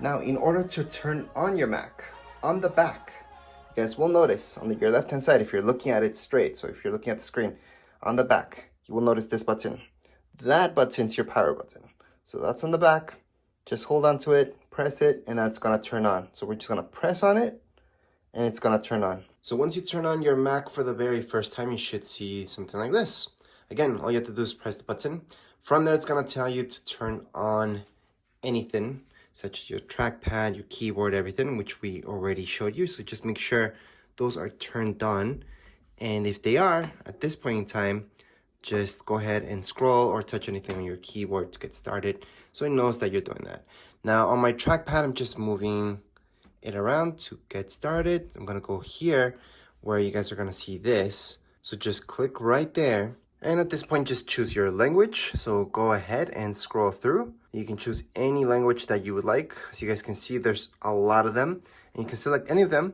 Now, in order to turn on your Mac, on the back, you guys will notice on your left-hand side, if you're looking at it straight, so if you're looking at the screen, on the back, you will notice this button. That button's your power button. So that's on the back. Just hold on to it, press it, and that's gonna turn on. So we're just gonna press on it, and it's gonna turn on. So once you turn on your Mac for the very first time, you should see something like this. Again, all you have to do is press the button. From there, it's gonna tell you to turn on anything, such as your trackpad, your keyboard, everything, which we already showed you. So just make sure those are turned on. And if they are, at this point in time, just go ahead and scroll or touch anything on your keyboard to get started, so it knows that you're doing that. Now on my trackpad, I'm just moving it around to get started. I'm gonna go here where you guys are gonna see this. So just click right there. And at this point, just choose your language. So go ahead and scroll through. You can choose any language that you would like. As you guys can see, there's a lot of them. And you can select any of them.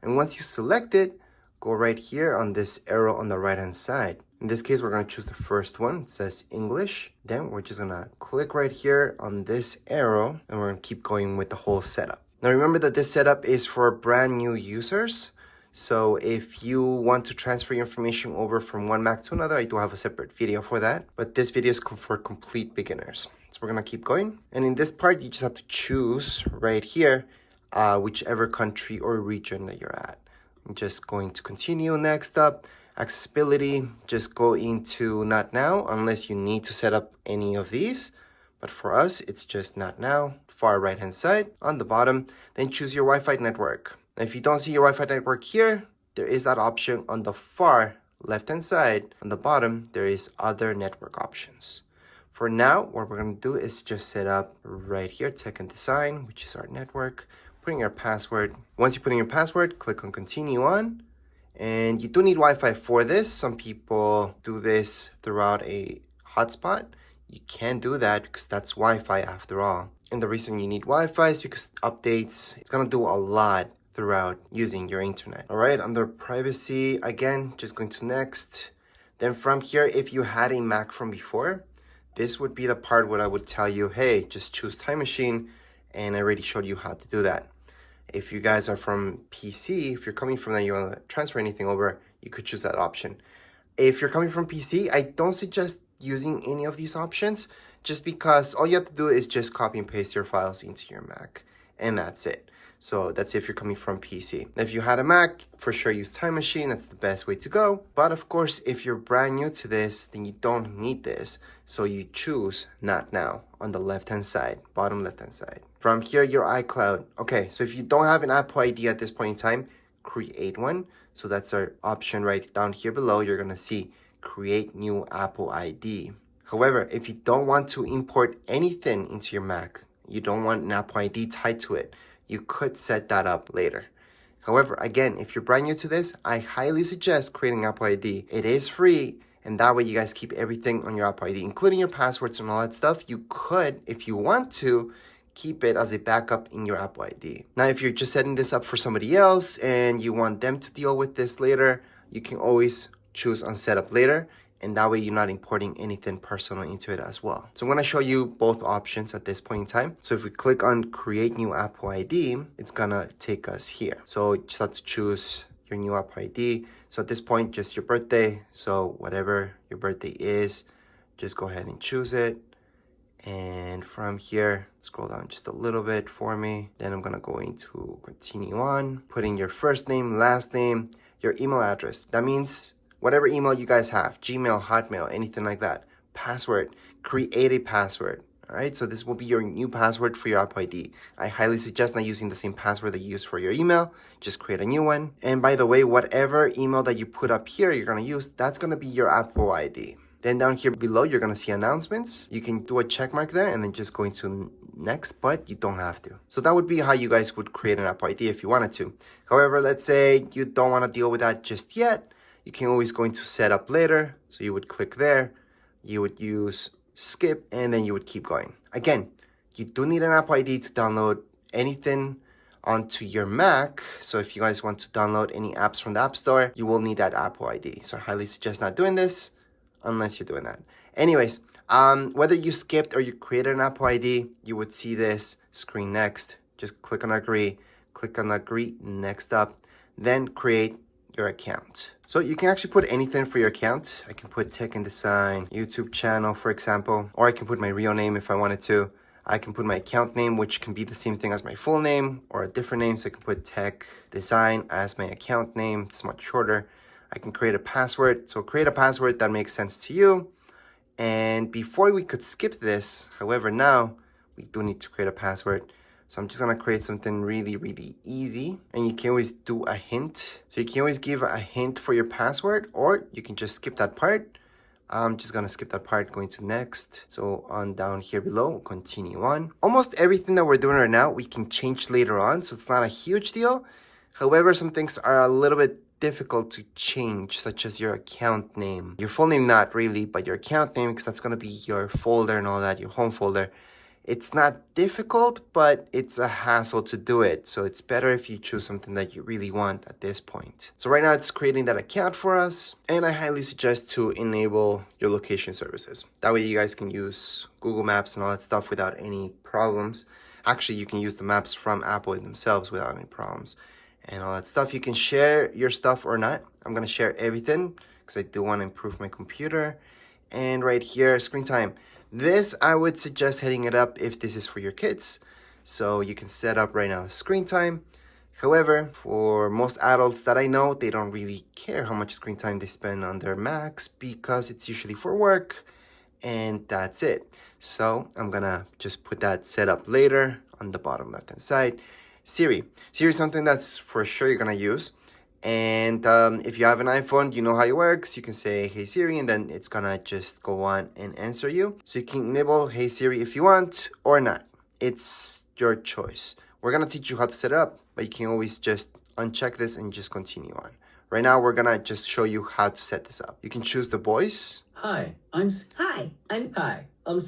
And once you select it, go right here on this arrow on the right-hand side. In this case, we're going to choose the first one. It says English. Then we're just going to click right here on this arrow, and we're going to keep going with the whole setup. Now remember that this setup is for brand new users. So if you want to transfer your information over from one Mac to another, I do have a separate video for that. But this video is for complete beginners. So we're going to keep going. And in this part, you just have to choose right here, whichever country or region that you're at. I'm just going to continue. Next up, accessibility, just go into not now unless you need to set up any of these. But for us, it's just not now. Far right hand side on the bottom, then choose your Wi-Fi network. Now, if you don't see your Wi-Fi network here, there is that option on the far left hand side. On the bottom, there is other network options. For now, what we're going to do is just set up right here, tech and design, which is our network, putting your password. Once you put in your password, click on continue on. And you do need Wi-Fi for this. Some people do this throughout a hotspot. You can't do that because that's Wi-Fi after all. And the reason you need Wi-Fi is because updates, it's gonna do a lot throughout using your internet. All right, under privacy, again, just going to next. Then from here, if you had a Mac from before, this would be the part where I would tell you, hey, just choose Time Machine. And I already showed you how to do that. If you guys are from PC, if you're coming from that, you want to transfer anything over, you could choose that option. If you're coming from PC, I don't suggest using any of these options, just because all you have to do is just copy and paste your files into your Mac, and that's it. So that's if you're coming from PC. If you had a Mac, for sure use Time Machine. That's the best way to go. But of course, if you're brand new to this, then you don't need this. So you choose Not Now on the left-hand side, bottom left-hand side. From here, your iCloud. Okay, so if you don't have an Apple ID at this point in time, create one. So that's our option right down here below. You're gonna see create new Apple ID. However, if you don't want to import anything into your Mac, you don't want an Apple ID tied to it, you could set that up later. However, again, if you're brand new to this, I highly suggest creating Apple ID. It is free, and that way you guys keep everything on your Apple ID, including your passwords and all that stuff. You could, if you want to, keep it as a backup in your Apple ID. Now, if you're just setting this up for somebody else and you want them to deal with this later, you can always choose on setup later, and that way you're not importing anything personal into it as well. So I'm gonna show you both options at this point in time. So if we click on create new Apple ID, it's gonna take us here. So you just have to choose your new Apple ID. So at this point, just your birthday. So whatever your birthday is, just go ahead and choose it. And from here, scroll down just a little bit for me. Then I'm gonna go into continue on, putting your first name, last name, your email address. That means whatever email you guys have, Gmail, Hotmail, anything like that. Password, create a password. All right, so this will be your new password for your Apple ID. I highly suggest not using the same password that you use for your email. Just create a new one. And by the way, whatever email that you put up here, you're gonna use, that's gonna be your Apple ID. Then down here below, you're gonna see announcements. You can do a check mark there and then just go into next, but you don't have to. So that would be how you guys would create an Apple ID if you wanted to. However, let's say you don't wanna deal with that just yet. You can always go into setup later. So you would click there, you would use skip, and then you would keep going. Again, you do need an Apple ID to download anything onto your Mac. So if you guys want to download any apps from the App Store, you will need that Apple ID. So I highly suggest not doing this unless you're doing that. Anyways, whether you skipped or you created an Apple ID, you would see this screen next. Just click on agree, next up, then create your account. So you can actually put anything for your account. I can put tech and design, YouTube channel, for example, or I can put my real name if I wanted to. I can put my account name, which can be the same thing as my full name or a different name. So I can put tech design as my account name. It's much shorter. I can create a password. So create a password that makes sense to you. And before we could skip this, however, now we do need to create a password. So I'm just gonna create something really, really easy. And you can always do a hint. So you can always give a hint for your password, or you can just skip that part. I'm just gonna skip that part, going to next. So on down here below, continue on. Almost everything that we're doing right now, we can change later on. So it's not a huge deal. However, some things are a little bit difficult to change, such as your account name. Your full name, not really, but your account name, because that's gonna be your folder and all that, your home folder. It's not difficult, but it's a hassle to do it. So it's better if you choose something that you really want at this point. So right now it's creating that account for us. And I highly suggest to enable your location services. That way you guys can use Google Maps and all that stuff without any problems. Actually, you can use the maps from Apple themselves without any problems and all that stuff. You can share your stuff or not. I'm gonna share everything because I do want to improve my computer. And right here, screen time. This, I would suggest heading it up if this is for your kids. So you can set up right now screen time. However, for most adults that I know, they don't really care how much screen time they spend on their Macs because it's usually for work and that's it. So I'm gonna just put that set up later on the bottom left hand side. Siri is something that's for sure you're gonna use. And if you have an iPhone, you know how it works. You can say, hey Siri, and then it's gonna just go on and answer you. So you can enable hey Siri if you want or not. It's your choice. We're gonna teach you how to set it up, but you can always just uncheck this and just continue on. Right now, we're gonna just show you how to set this up. You can choose the voice. Hi, I'm Siri. Hi, I'm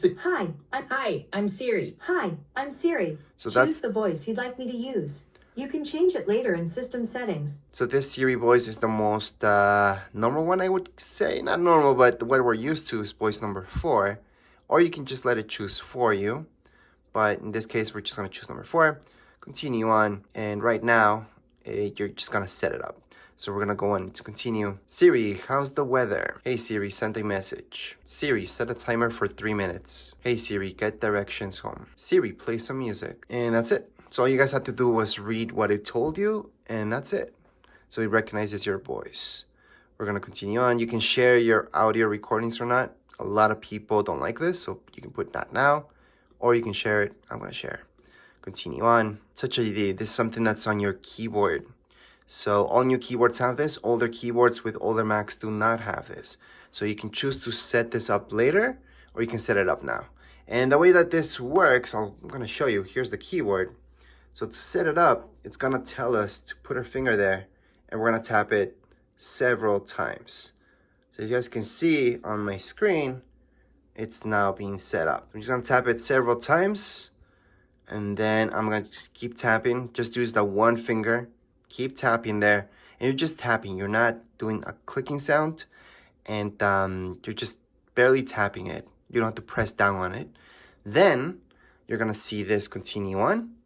Siri. Hi, I'm Siri. So Choose that's the voice you'd like me to use. You can change it later in system settings. So this Siri voice is the most normal one, I would say. Not normal, but what we're used to is voice number 4. Or you can just let it choose for you. But in this case, we're just gonna choose number 4. Continue on, and right now, you're just gonna set it up. So we're gonna go on to continue. Siri, how's the weather? Hey Siri, send a message. Siri, set a timer for 3 minutes. Hey Siri, get directions home. Siri, play some music. And that's it. So all you guys had to do was read what it told you, and that's it. So it recognizes your voice. We're gonna continue on. You can share your audio recordings or not. A lot of people don't like this, so you can put not now, or you can share it. I'm gonna share. Continue on. Touch ID, this is something that's on your keyboard. So all new keyboards have this. Older keyboards with older Macs do not have this. So you can choose to set this up later, or you can set it up now. And the way that this works, I'm gonna show you. Here's the keyboard. So to set it up, it's gonna tell us to put our finger there, and we're gonna tap it several times. So as you guys can see on my screen, it's now being set up. I'm just gonna tap it several times, and then I'm gonna just keep tapping. Just use the one finger, keep tapping there, and you're just tapping. You're not doing a clicking sound, and you're just barely tapping it. You don't have to press down on it. Then you're gonna see this continue on.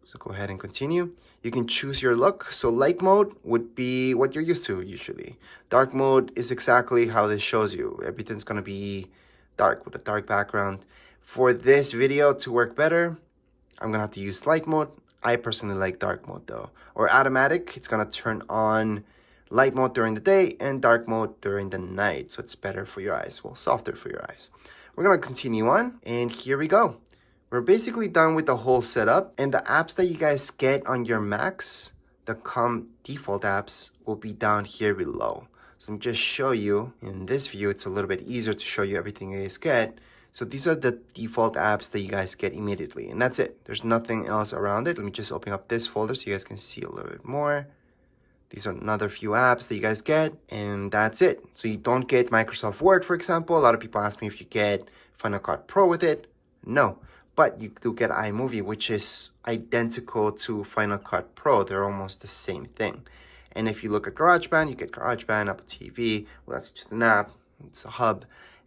So go ahead and continue. You can choose your look. So light mode would be what you're used to usually. Dark mode is exactly how this shows you. Everything's gonna be dark with a dark background. For this video to work better, I'm gonna have to use light mode. I personally like dark mode though. Or automatic, it's gonna turn on light mode during the day and dark mode during the night. So it's better for your eyes, well, softer for your eyes. We're gonna continue on, and here we go. We're basically done with the whole setup, and the apps that you guys get on your Macs, the default apps, will be down here below. So let me just show you. In this view, it's a little bit easier to show you everything you guys get. So these are the default apps that you guys get immediately, and that's it. There's nothing else around it. Let me just open up this folder so you guys can see a little bit more. These are another few apps that you guys get, and that's it. So you don't get Microsoft Word, for example. A lot of people ask me if you get Final Cut Pro with it. No. But you do get iMovie, which is identical to Final Cut Pro. They're almost the same thing. And if you look at GarageBand, you get GarageBand, Apple TV. Well, that's just an app. It's a hub.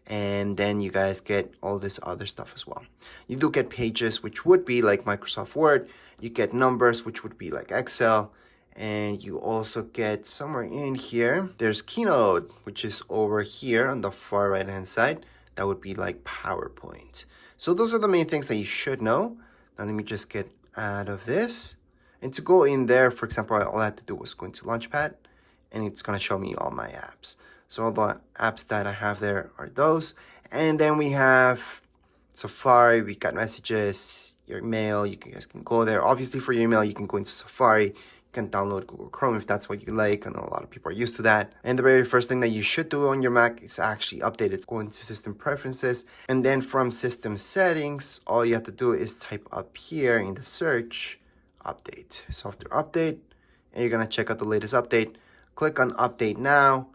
and then you guys get all this other stuff as well. You do get pages, which would be like Microsoft Word. You get numbers, which would be like Excel. And you also get somewhere in here, there's Keynote, which is over here on the far right hand side. That would be like PowerPoint. So those are the main things that you should know. Now let me just get out of this. And to go in there, for example, all I had to do was go into Launchpad, and it's going to show me all my apps. So all the apps that I have there are those. And then we have Safari, we got messages, your email, you guys can go there. Obviously for your email, you can go into Safari, you can download Google Chrome if that's what you like. I know a lot of people are used to that. And the very first thing that you should do on your Mac is actually update it. Go into System Preferences, and then from System Settings, all you have to do is type up here in the search, update, software update, and you're gonna check out the latest update. Click on Update Now,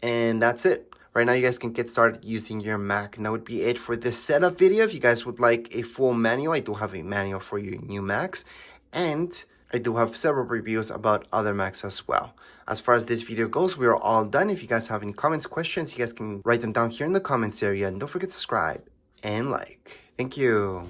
and that's it. Right now, you guys can get started using your Mac. And that would be it for this setup video. If you guys would like a full manual, I do have a manual for your new Macs. And I do have several reviews about other Macs as well. As far as this video goes, we are all done. If you guys have any comments, questions, you guys can write them down here in the comments area. And don't forget to subscribe and like. Thank you.